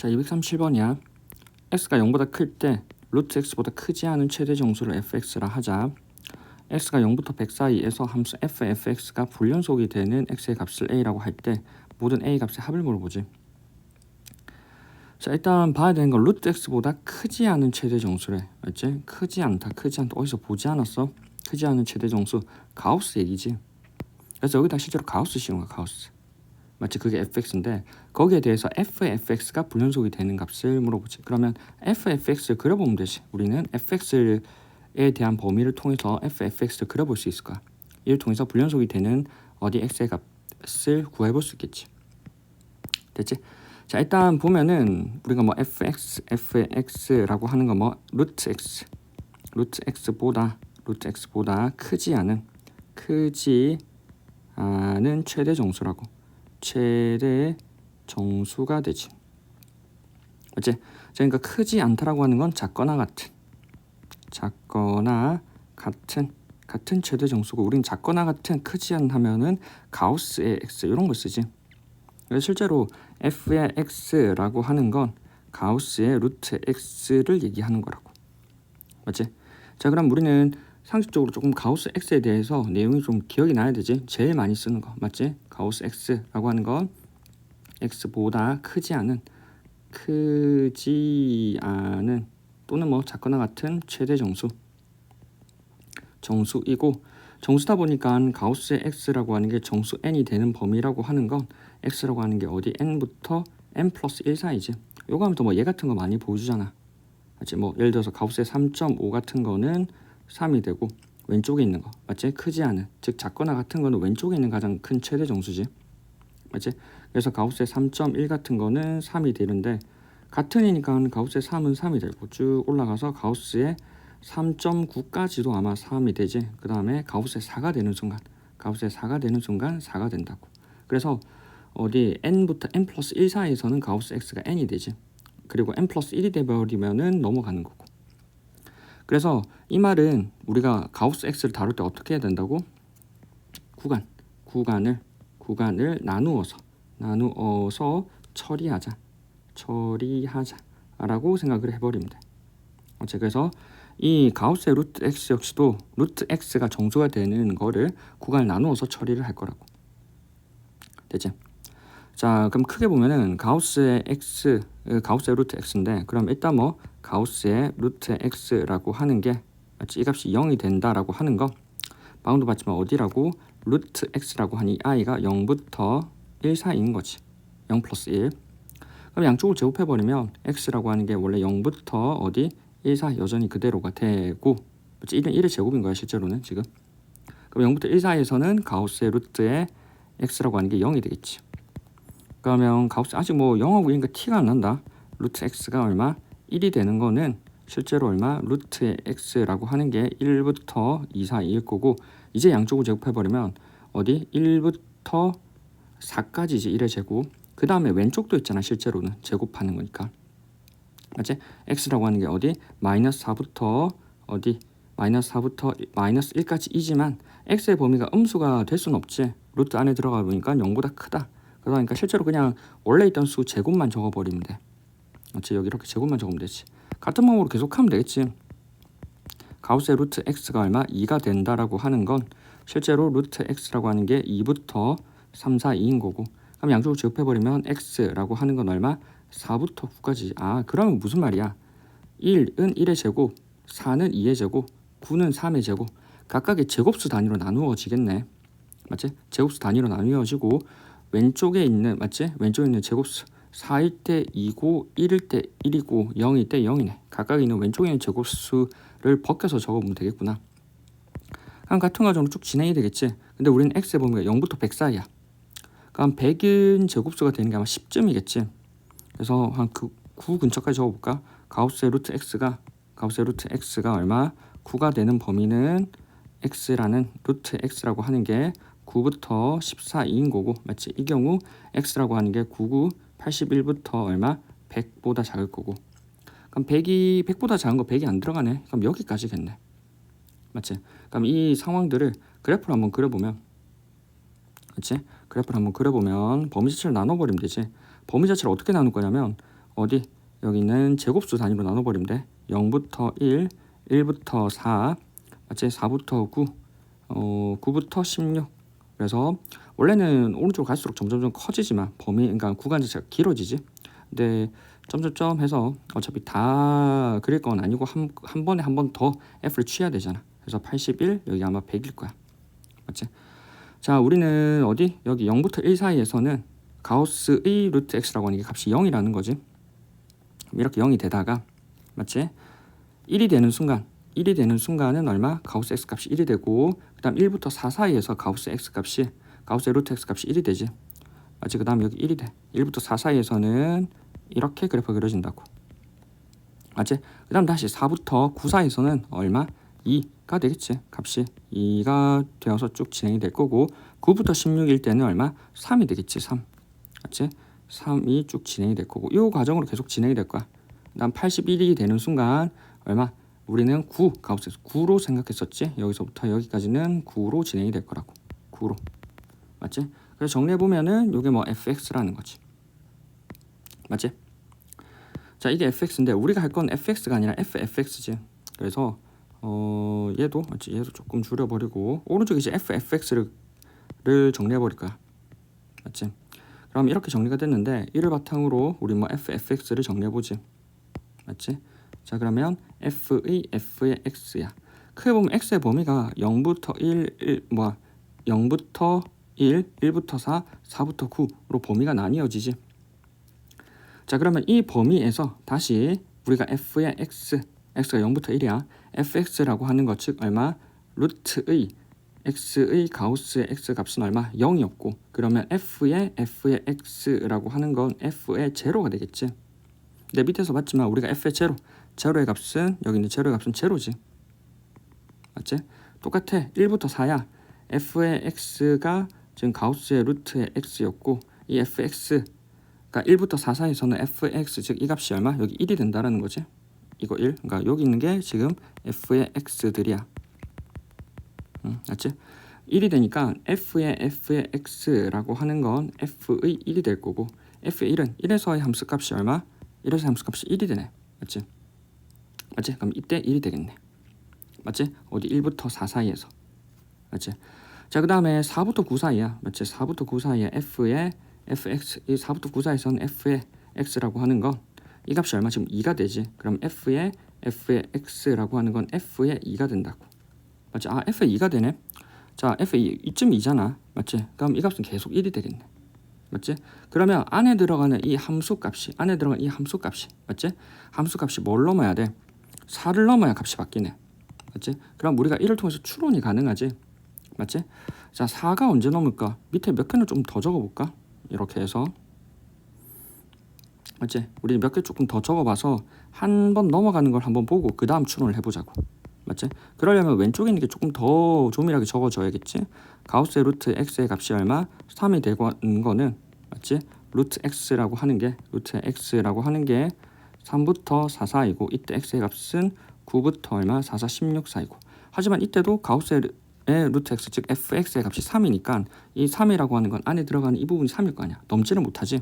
자, 237번이야. x가 0보다 클 때 루트 x보다 크지 않은 최대 정수를 fx라 하자. x가 0부터 100 사이에서 함수 fx가 불연속이 되는 x의 값을 a라고 할 때 모든 a 값의 합을 물어보지. 자, 일단 봐야 되는 건 루트 x보다 크지 않은 최대 정수래. 맞지? 크지 않다. 어디서 보지 않았어? 크지 않은 최대 정수. 가우스 얘기지. 그래서 여기다 실제로 가우스 씌운 거야. 가우스. 맞지? 그게 fx인데 거기에 대해서 fx가 불연속이 되는 값을 물어보지. 그러면 fx를 그려보면 되지. 우리는 fx에 대한 범위를 통해서 fx를 그려볼 수 있을 거야. 이를 통해서 불연속이 되는 어디 x의 값을 구해볼 수 있겠지. 됐지? 자, 일단 보면은 우리가 뭐 fx라고 하는 거 뭐 루트 x보다 크지 않은 최대 정수라고. 최대 정수가 되지. 맞지? 그러니까 크지 않다라고 하는 건 작거나 같은 최대 정수고, 우린 작거나 같은 크지 않 하면은 가우스의 x 이런 걸 쓰지. 그래서 실제로 f의 x라고 하는 건 가우스의 루트 x를 얘기하는 거라고. 맞지? 자, 그럼 우리는 상식적으로 조금 가우스 x에 대해서 내용이 좀 기억이 나야 되지. 제일 많이 쓰는 거 맞지? 가우스 x라고 하는 건 x보다 크지 않은 또는 뭐 작거나 같은 최대 정수이고, 정수다 보니까 가우스의 x라고 하는 게 정수 n이 되는 범위라고 하는 건 x라고 하는 게 어디 n부터 n 플러스 1 사이지. 요거 하면 또 뭐 얘 같은 거 많이 보여주잖아. 맞지? 뭐 예를 들어서 가우스의 3.5 같은 거는 3이 되고, 왼쪽에 있는 거 맞지? 크지 않은, 즉 작거나 같은 거는 왼쪽에 있는 가장 큰 최대 정수지. 맞지? 그래서 가우스의 3.1 같은 거는 3이 되는데, 같은 이니까 가우스의 3은 3이 되고 쭉 올라가서 가우스의 3.9까지도 아마 3이 되지. 그 다음에 가우스의 4가 되는 순간 4가 된다고. 그래서 어디 n부터 n 플러스 1 사이에서는 가우스 x가 n이 되지. 그리고 n 플러스 1이 돼버리면은 넘어가는 거고. 그래서 이 말은 우리가 가우스 x를 다룰 때 어떻게 해야 된다고? 구간을 나누어서 처리하자라고 생각을 해버리면 돼. 그래서 이 가우스의 루트 x 역시도 루트 x가 정수가 되는 거를 구간을 나누어서 처리를 할 거라고. 됐지? 자, 그럼 크게 보면은 가우스의 루트 x인데, 그럼 일단 뭐 가우스의 루트 x라고 하는 게 맞지? 이 값이 0이 된다라고 하는 거 바운드 받지만 어디라고? 루트 x라고 하니 i가 0부터 1 사이인 거지. 0 플러스 1. 그럼 양쪽을 제곱해버리면 x라고 하는 게 원래 0부터 어디? 1 사이 여전히 그대로가 되고, 1의 제곱인 거야 실제로는 지금. 그럼 0부터 1 사이에서는 가우스의 루트의 x라고 하는 게 0이 되겠지. 그러면 가우스 아직 뭐 0하고 1이니까 티가 안 난다. 루트 x가 얼마? 1이 되는 거는 실제로 얼마? 루트의 x라고 하는 게 1부터 2 사이일 거고, 이제 양쪽을 제곱해버리면 어디? 1부터 4까지지. 1의 제곱. 그 다음에 왼쪽도 있잖아. 실제로는 제곱하는 거니까. 맞지? x라고 하는 게 어디? 마이너스 4부터 어디? 마이너스 1까지이지만 x의 범위가 음수가 될 수는 없지. 루트 안에 들어가 보니까 0보다 크다. 그러니까 실제로 그냥 원래 있던 수 제곱만 적어버리면 돼. 맞지? 여기 이렇게 제곱만 적으면 되지. 같은 방법으로 계속하면 되겠지. 가우스의 루트 x가 얼마? 2가 된다라고 하는 건 실제로 루트 x라고 하는 게 2부터 3, 4, 2인 거고, 그럼 양쪽을 제곱해버리면 x라고 하는 건 얼마? 4부터 9까지. 아, 그러면 무슨 말이야? 1은 1의 제곱, 4는 2의 제곱, 9는 3의 제곱. 각각의 제곱수 단위로 나누어지겠네. 맞지? 제곱수 단위로 나누어지고, 왼쪽에 있는 제곱수 4일 때 2고 1일 때 1이고 0일 때 0이네. 각각 있는 왼쪽에 있는 제곱수를 벗겨서 적어보면 되겠구나. 그럼 같은 과정으로 쭉 진행이 되겠지. 근데 우리는 x의 범위가 0부터 100 사이야. 그럼 100은 제곱수가 되는 게 아마 10쯤이겠지. 그래서 한 9 근처까지 적어볼까? 가우스의 루트 x가 얼마? 9가 되는 범위는 x라는 루트 x라고 하는 게 9부터 14인 거고, 맞지? 이 경우 x라고 하는 게 99, 81부터 얼마? 100보다 작을 거고. 그럼 100보다 작은 거 100이 안 들어가네. 그럼 여기까지겠네. 맞지? 그럼 이 상황들을 그래프로 한번 그려보면, 맞지? 그래프를 한번 그려보면 범위 자체를 나눠버리면 되지. 범위 자체를 어떻게 나눌 거냐면 어디 여기 있는 제곱수 단위로 나눠버리면 돼. 0부터 1, 1부터 4, 맞지? 4부터 9, 9부터 16. 그래서 원래는 오른쪽으로 갈수록 점점 커지지만 범위, 그러니까 구간 자체가 길어지지. 근데 점점점 해서 어차피 다 그릴 건 아니고 한 번에 한 번 더 F를 취해야 되잖아. 그래서 81, 여기 아마 100일 거야. 맞지? 자, 우리는 어디? 여기 0부터 1 사이에서는 가우스의 루트 x라고 하는 게 값이 0이라는 거지. 이렇게 0이 되다가 맞지? 1이 되는 순간은 얼마? 가우스 x 값이 1이 되고 그다음 1부터 4 사이에서 가우스의 루트 x 값이 1이 되지. 맞지? 그다음 여기 1이 돼. 1부터 4 사이에서는 이렇게 그래프가 그려진다고. 맞지? 그다음 다시 4부터 9 사이에서는 얼마? 2가 되겠지. 값이 2가 되어서 쭉 진행이 될 거고 9부터 16일 때는 얼마? 3이 되겠지. 3. 맞지? 3이 쭉 진행이 될 거고 이 과정으로 계속 진행이 될 거야. 그다음 81이 되는 순간 얼마? 우리는 9, 가우스에서 9로 생각했었지. 여기서부터 여기까지는 9로 진행이 될 거라고. 9로. 맞지? 그래서 정리해 보면은 이게 뭐 fx라는 거지. 맞지? 자, 이게 fx인데 우리가 할 건 fx가 아니라 ffx지. 그래서 얘도 맞지? 얘도 조금 줄여버리고 오른쪽에 이제 ffx를 정리해 버릴 거야. 맞지? 그럼 이렇게 정리가 됐는데 이를 바탕으로 우리 뭐 ffx를 정리해 보지. 맞지? 자, 그러면 f의 x야. 크게 보면 x의 범위가 0부터 0부터 1, 1부터 4, 4부터 9로 범위가 나뉘어지지. 자, 그러면 이 범위에서 다시 우리가 f의 x가 0부터 1이야. fx라고 하는 것 즉 얼마? 루트의 x의 가우스의 x 값은 얼마? 0이었고 그러면 f의 x라고 하는 건 f의 제로가 되겠지. 근데 밑에서 봤지만 우리가 f의 제로의 값은 여기 있는 제로의 값은 제로지. 맞지? 똑같아. 1부터 4야. f의 x가 지금 가우스의 루트의 x였고 이 fx가 1부터 4 사이에서는 fx 즉 이 값이 얼마? 여기 1이 된다라는 거지. 이거 1. 그러니까 여기 있는 게 지금 f의 x들이야. 맞지? 1이 되니까 f의 x라고 하는 건 f의 1이 될 거고 f의 1은 1에서의 함수값이 얼마? 1에서 함수값이 1이 되네. 맞지? 맞지? 그럼 이때 1이 되겠네. 맞지? 어디 1부터 4 사이에서. 맞지? 자, 그 다음에 4부터 9 사이야. 맞지? 4부터 9 사이에 f의 fx, 이 4부터 9 사이에서는 f의 x라고 하는 건 이 값이 얼마? 지금 2가 되지. 그럼 f의 x라고 하는 건 f의 2가 된다고. 맞지? 아, f의 2가 되네. 자, f의 2.2잖아. 맞지? 그럼 이 값은 계속 1이 되겠네. 맞지? 그러면 안에 들어가는 이 함수값이 맞지? 함수값이 뭘 넘어야 돼? 4를 넘어야 값이 바뀌네. 맞지? 그럼 우리가 이를 통해서 추론이 가능하지. 맞지? 자, 4가 언제 넘을까? 밑에 몇 개는 좀 더 적어볼까? 이렇게 해서 맞지? 우리 몇 개 조금 더 적어봐서 한 번 넘어가는 걸 한번 보고 그 다음 추론을 해보자고. 맞지? 그러려면 왼쪽에 있는 게 조금 더 조밀하게 적어줘야겠지? 가우스의 루트 x의 값이 얼마? 3이 되는 거는 맞지? 루트 x라고 하는 게 3부터 4 사이고 이때 x의 값은 9부터 얼마? 4, 4, 16 사이고 하지만 이때도 가우스의 루트 x 즉 fx의 값이 3이니까 이 3이라고 하는 건 안에 들어가는 이 부분이 3일 거 아니야. 넘지는 못하지.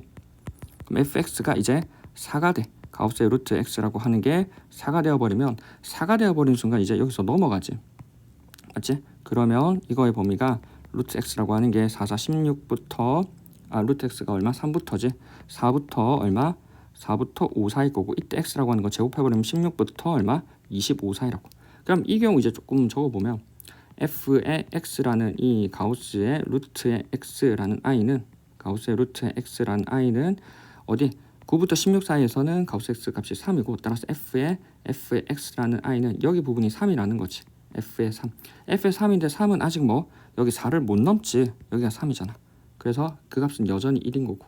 그럼 fx가 이제 4가 돼. 가우스의 루트 x라고 하는 게 4가 되어버리면 4가 되어버리는 순간 이제 여기서 넘어가지. 맞지? 그러면 이거의 범위가 루트 x라고 하는 게 4, 4, 16부터 루트 x가 얼마? 3부터지. 4부터 얼마? 4부터 5 사이 거고 이때 x라고 하는 거 제곱해버리면 16부터 얼마? 25 사이라고. 그럼 이 경우 이제 조금 적어보면 f의 x라는 이 가우스의 루트의 x라는 i는 어디 9부터 16 사이에서는 가우스 x 값이 3이고 따라서 f의 x라는 i는 여기 부분이 3이라는 거지. f의 3. f의 3인데 3은 아직 뭐 여기 4를 못 넘지. 여기가 3이잖아. 그래서 그 값은 여전히 1인 거고.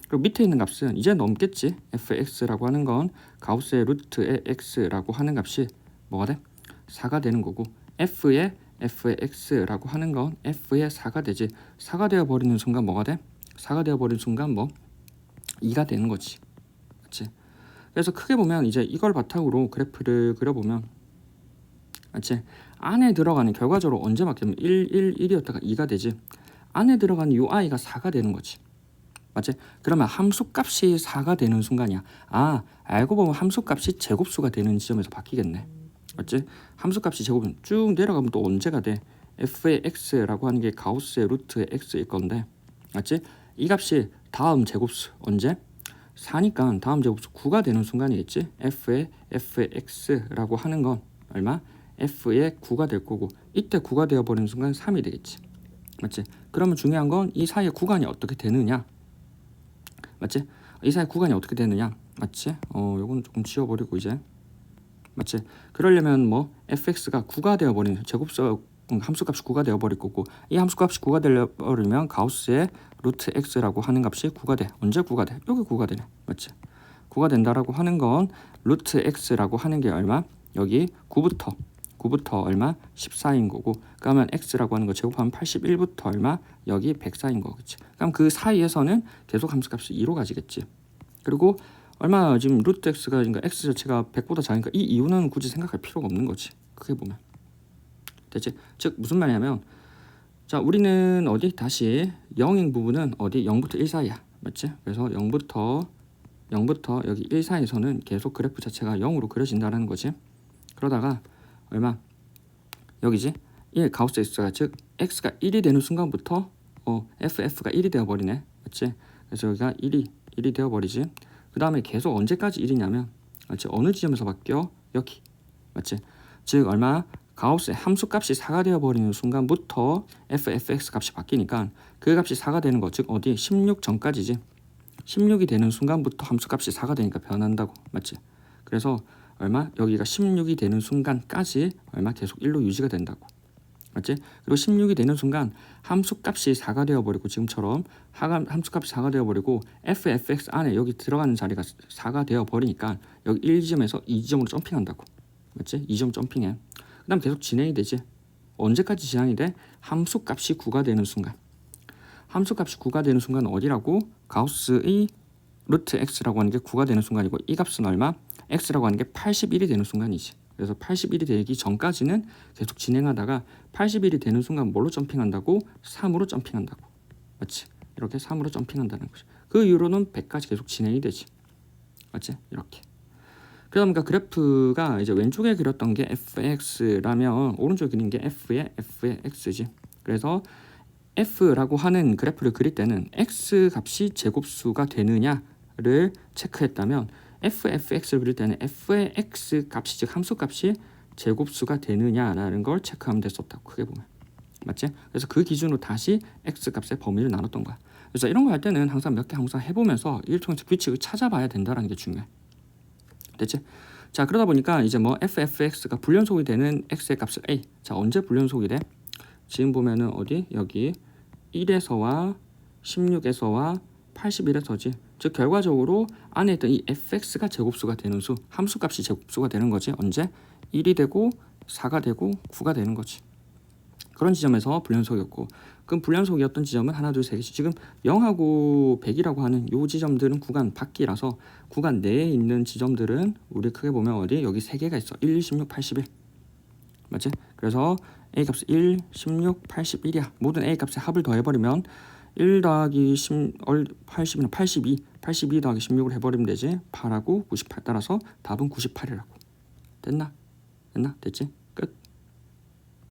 그리고 밑에 있는 값은 이제 넘겠지. fx라고 하는 건 가우스의 루트의 x라고 하는 값이 뭐가 돼? 4가 되는 거고 f의 x라고 하는 건 f의 4가 되지. 4가 되어버리는 순간 뭐가 돼? 4가 되어버리는 순간 뭐 2가 되는 거지. 그치? 그래서 크게 보면 이제 이걸 바탕으로 그래프를 그려보면 맞지? 안에 들어가는 결과적으로 언제 바뀌면 1, 1, 1이었다가 2가 되지. 안에 들어가는 이 i가 4가 되는 거지. 맞지? 그러면 함수값이 4가 되는 순간이야. 아, 알고 보면 함수값이 제곱수가 되는 지점에서 바뀌겠네. 맞지? 함수값이 제곱은 쭉 내려가면 또 언제가 돼? f의 x라고 하는 게 가우스의 루트의 x일 건데, 맞지? 이 값이 다음 제곱수 언제? 4니까 다음 제곱수 9가 되는 순간이겠지. f의 x라고 하는 건 얼마? f의 9가 될 거고, 이때 9가 되어버리는 순간 3이 되겠지. 맞지? 그러면 중요한 건 이 사이의 구간이 어떻게 되느냐, 맞지? 이 사이 구간이 어떻게 되느냐, 맞지? 요건 조금 지워버리고 이제, 맞지? 그러려면 뭐 fx가 9가 되어버리는 제곱수 함수값이 9가 되어버릴 거고, 이 함수값이 9가 되어버리면 가우스의 루트 x라고 하는 값이 9가 돼. 언제 9가 돼? 여기 9가 되네, 맞지? 9가 된다라고 하는 건 루트 x라고 하는 게 얼마? 여기 9부터 얼마? 14인 거고, 그러면 x라고 하는 거 제곱하면 81부터 얼마? 여기 104인 거겠지. 그럼 그 사이에서는 계속 함수값이 2로 가지겠지. 그리고 얼마 지금 루트 x가, 그러니까 x 자체가 100보다 작으니까 이 이유는 굳이 생각할 필요가 없는 거지. 크게 보면. 됐지? 즉 무슨 말이냐면, 자, 우리는 어디 다시 0인 부분은 어디 0부터 1 사이야. 맞지? 그래서 0부터 여기 1 사이에서는 계속 그래프 자체가 0으로 그려진다는 거지. 그러다가 얼마? 여기지? 1 가우스 x가, 즉 x가 1이 되는 순간부터 ff가 1이 되어버리네. 맞지? 그래서 여기가 1이 되어버리지. 그 다음에 계속 언제까지 1이냐면, 맞지? 어느 지점에서 바뀌어? 여기. 맞지? 즉 얼마? 가우스의 함수값이 4가 되어버리는 순간부터 fx 값이 바뀌니까 그 값이 4가 되는 거, 즉 어디? 16 전까지지. 16이 되는 순간부터 함수값이 4가 되니까 변한다고. 맞지? 그래서 얼마? 여기가 16이 되는 순간까지 얼마? 계속 1로 유지가 된다고. 맞지? 그리고 16이 되는 순간 함수값이 4가 되어버리고, 지금처럼 함수값이 4가 되어버리고 fx 안에 여기 들어가는 자리가 4가 되어버리니까 여기 1지점에서 2지점으로 점핑한다고. 맞지? 2점 점핑해. 그 다음 계속 진행이 되지. 언제까지 진행이 돼? 함수값이 9가 되는 순간. 함수값이 9가 되는 순간 어디라고? 가우스의 루트 x라고 하는 게 9가 되는 순간이고, 이 값은 얼마? x라고 하는 게 81이 되는 순간이지. 그래서 81이 되기 전까지는 계속 진행하다가 81이 되는 순간 뭘로 점핑한다고? 3으로 점핑한다고. 맞지? 이렇게 3으로 점핑한다는 거지. 그 이후로는 100까지 계속 진행이 되지. 맞지? 이렇게. 그러니까 그래프가 이제 왼쪽에 그렸던 게 fx라면 오른쪽에 그린 게 f의 x지. 그래서 f라고 하는 그래프를 그릴 때는 x 값이 제곱수가 되느냐를 체크했다면, fx를 그릴 때는 f의 x 값이, 즉 함수값이 제곱수가 되느냐라는 걸 체크하면 됐었다고. 크게 보면. 맞지? 그래서 그 기준으로 다시 x 값의 범위를 나눴던 거야. 그래서 이런 거 할 때는 항상 몇 개 항상 해보면서 이를 통해서 규칙을 찾아봐야 된다는 게 중요해. 됐지? 자, 그러다 보니까 이제 뭐 fx가 불연속이 되는 x의 값을 a. 자, 언제 불연속이 돼? 지금 보면은 어디? 여기 1에서와 16에서와 81에서지. 즉 결과적으로 안에 있던 이 fx가 제곱수가 되는 수, 함수값이 제곱수가 되는 거지. 언제? 1이 되고 4가 되고 9가 되는 거지. 그런 지점에서 불연속이었고, 그럼 불연속이었던 지점은 하나, 둘, 세 개씩. 지금 0하고 100이라고 하는 요 지점들은 구간 밖이라서 구간 내에 있는 지점들은 우리 크게 보면 어디? 여기 세 개가 있어. 1, 16, 81. 맞지? 그래서 a 값이 1, 16, 81이야. 모든 a 값의 합을 더해버리면 1 더하기 80이나 82 더하기 16을 해버리면 되지. 8하고 98 따라서 답은 98이라고. 됐나? 됐지?